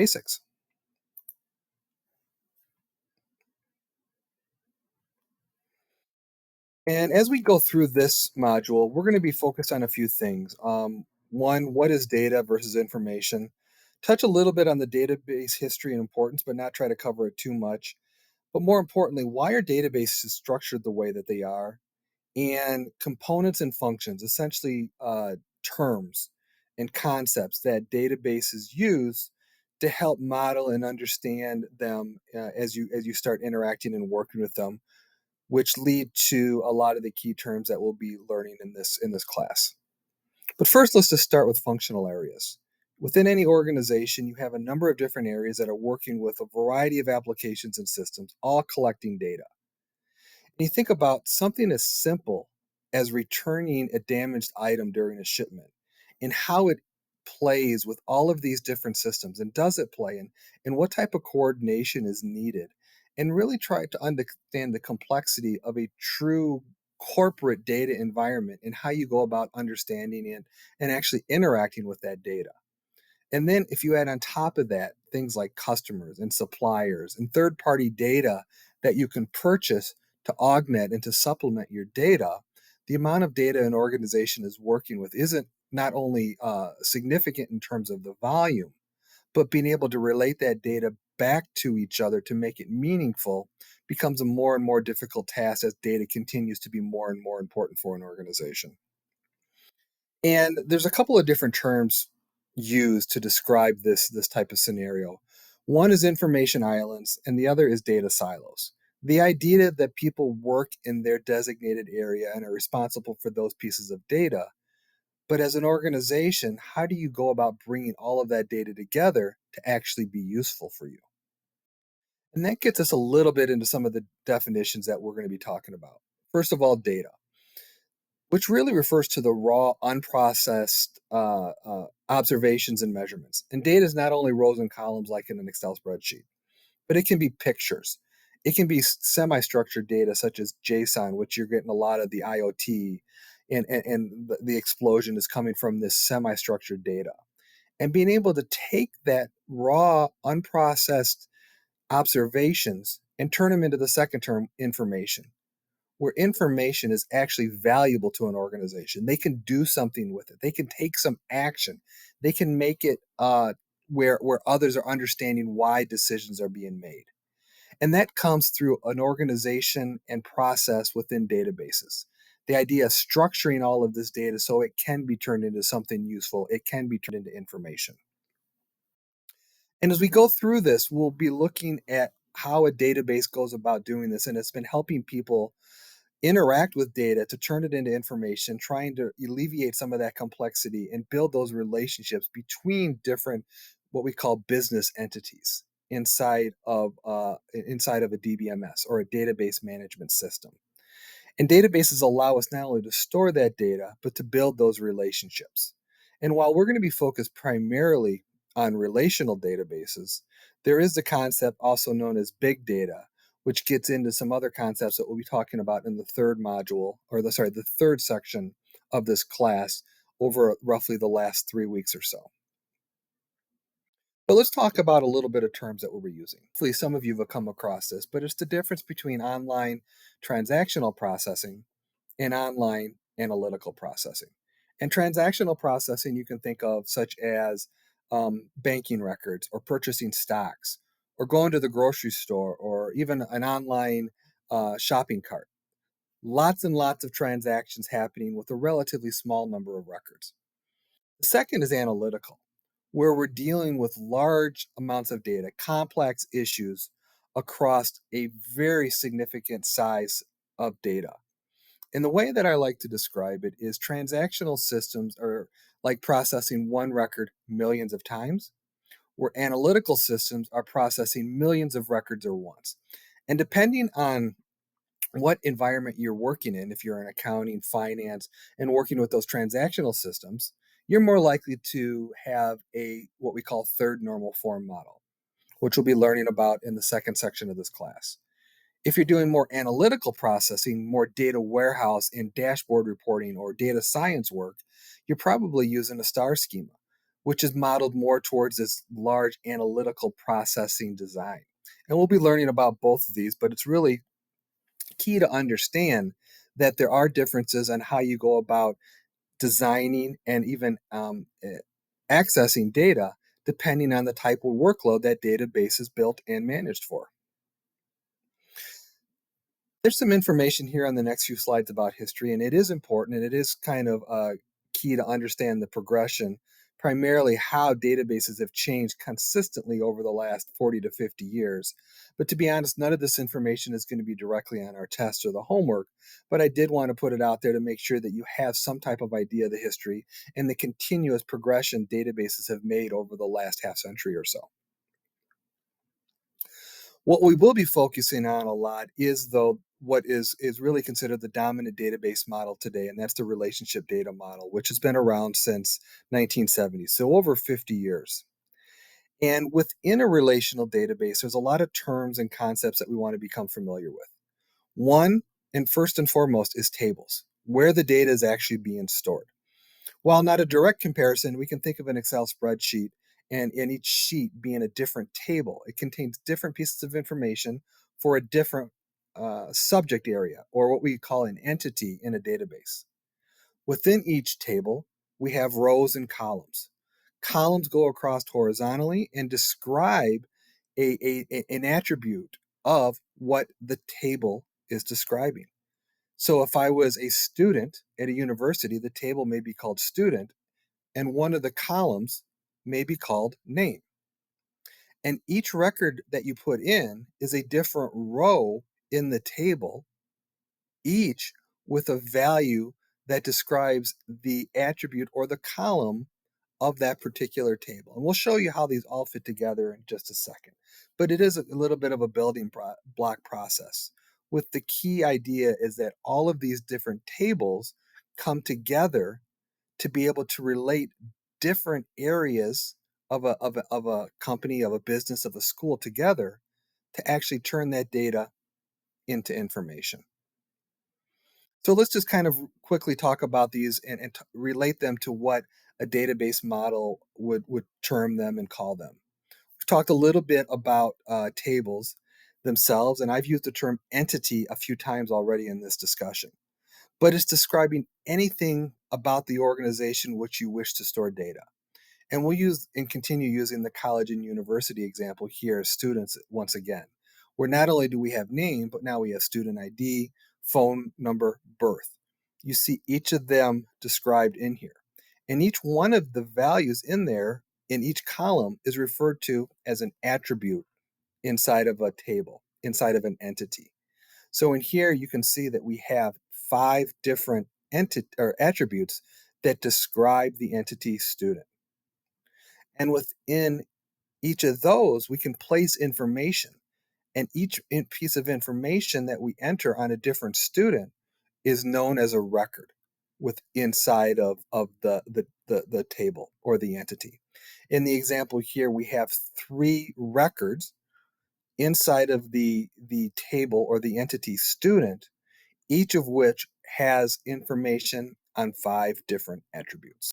Basics. And as we go through this module, we're going to be focused on a few things. One, what is data versus information? Touch a little bit on the database history and importance, but not try to cover it too much. But more importantly, why are databases structured the way that they are? And components and functions, essentially terms and concepts that databases use to help model and understand them as you start interacting and working with them, which lead to a lot of the key terms that we'll be learning in this class. But first, let's just start with functional areas. Within any organization, you have a number of different areas that are working with a variety of applications and systems, all collecting data. And you think about something as simple as returning a damaged item during a shipment and how it plays with all of these different systems, and does it play, and what type of coordination is needed, and really try to understand the complexity of a true corporate data environment and how you go about understanding it and actually interacting with that data. And then if you add on top of that things like customers and suppliers and third party data that you can purchase to augment and to supplement your data, the amount of data an organization is working with isn't not only significant in terms of the volume, but being able to relate that data back to each other to make it meaningful becomes a more and more difficult task as data continues to be more and more important for an organization. And there's a couple of different terms used to describe this type of scenario. One is information islands, and the other is data silos. The idea that people work in their designated area and are responsible for those pieces of data. But as an organization, how do you go about bringing all of that data together to actually be useful for you? And that gets us a little bit into some of the definitions that we're going to be talking about. First of all, data, which really refers to the raw, unprocessed observations and measurements. And data is not only rows and columns like in an Excel spreadsheet, but it can be pictures. It can be semi structured data, such as JSON, which you're getting a lot of the IoT, and the explosion is coming from this semi structured data. And being able to take that raw, unprocessed observations and turn them into the second term information, where information is actually valuable to an organization. They can do something with it. They can take some action. They can make it where others are understanding why decisions are being made. And that comes through an organization and process within databases. The idea of structuring all of this data so it can be turned into something useful, it can be turned into information. And as we go through this, we'll be looking at how a database goes about doing this. And it's been helping people interact with data to turn it into information, trying to alleviate some of that complexity and build those relationships between different what we call business entities inside of a DBMS or a database management system. And databases allow us not only to store that data, but to build those relationships. And while we're going to be focused primarily on relational databases, there is the concept also known as big data, which gets into some other concepts that we'll be talking about in the third module, or the third section of this class over roughly the last 3 weeks or so. But let's talk about a little bit of terms that we'll be using. Hopefully, some of you have come across this, but it's the difference between online transactional processing and online analytical processing. And transactional processing you can think of such as banking records or purchasing stocks or going to the grocery store or even an online shopping cart. Lots and lots of transactions happening with a relatively small number of records. The second is analytical, where we're dealing with large amounts of data, complex issues across a very significant size of data. And the way that I like to describe it is transactional systems are like processing one record millions of times, where analytical systems are processing millions of records at once. And depending on what environment you're working in, if you're in accounting, finance, and working with those transactional systems, you're more likely to have a what we call third normal form model, which we'll be learning about in the second section of this class. If you're doing more analytical processing, more data warehouse and dashboard reporting or data science work, you're probably using a star schema, which is modeled more towards this large analytical processing design. And we'll be learning about both of these, but it's really key to understand that there are differences on how you go about designing and even accessing data depending on the type of workload that database is built and managed for. There's some information here on the next few slides about history, and it is important and it is kind of key to understand the progression, primarily how databases have changed consistently over the last 40 to 50 years. But to be honest, none of this information is going to be directly on our test or the homework, but I did want to put it out there to make sure that you have some type of idea of the history and the continuous progression databases have made over the last half century or so. What we will be focusing on a lot is though what is really considered the dominant database model today, and that's the relationship data model, which has been around since 1970, so over 50 years. And within a relational database, there's a lot of terms and concepts that we want to become familiar with. One, and first and foremost, is tables, where the data is actually being stored. While not a direct comparison, we can think of an Excel spreadsheet and in each sheet being a different table. It contains different pieces of information for a different subject area, or what we call an entity in a database. Within each table, we have rows and columns. Columns go across horizontally and describe an attribute of what the table is describing. So if I was a student at a university, the table may be called student, and one of the columns may be called name. And each record that you put in is a different row in the table, each with a value that describes the attribute or the column of that particular table. And we'll show you how these all fit together in just a second. But it is a little bit of a building block process. With the key idea is that all of these different tables come together to be able to relate different areas of a company, of a business, of a school together to actually turn that data into information. So let's just kind of quickly talk about these and relate them to what a database model would term them and call them. We've talked a little bit about tables themselves, and I've used the term entity a few times already in this discussion. But it's describing anything about the organization which you wish to store data. And we'll use and continue using the college and university example here as students once again, where not only do we have name, but now we have student ID, phone number, birth. You see each of them described in here. And each one of the values in there in each column is referred to as an attribute inside of a table, inside of an entity. So in here, you can see that we have 5 different or attributes that describe the entity student. And within each of those, we can place information. And each piece of information that we enter on a different student is known as a record with inside of the table or the entity. In the example here, we have 3 records inside of the table or the entity student, each of which has information on 5 different attributes.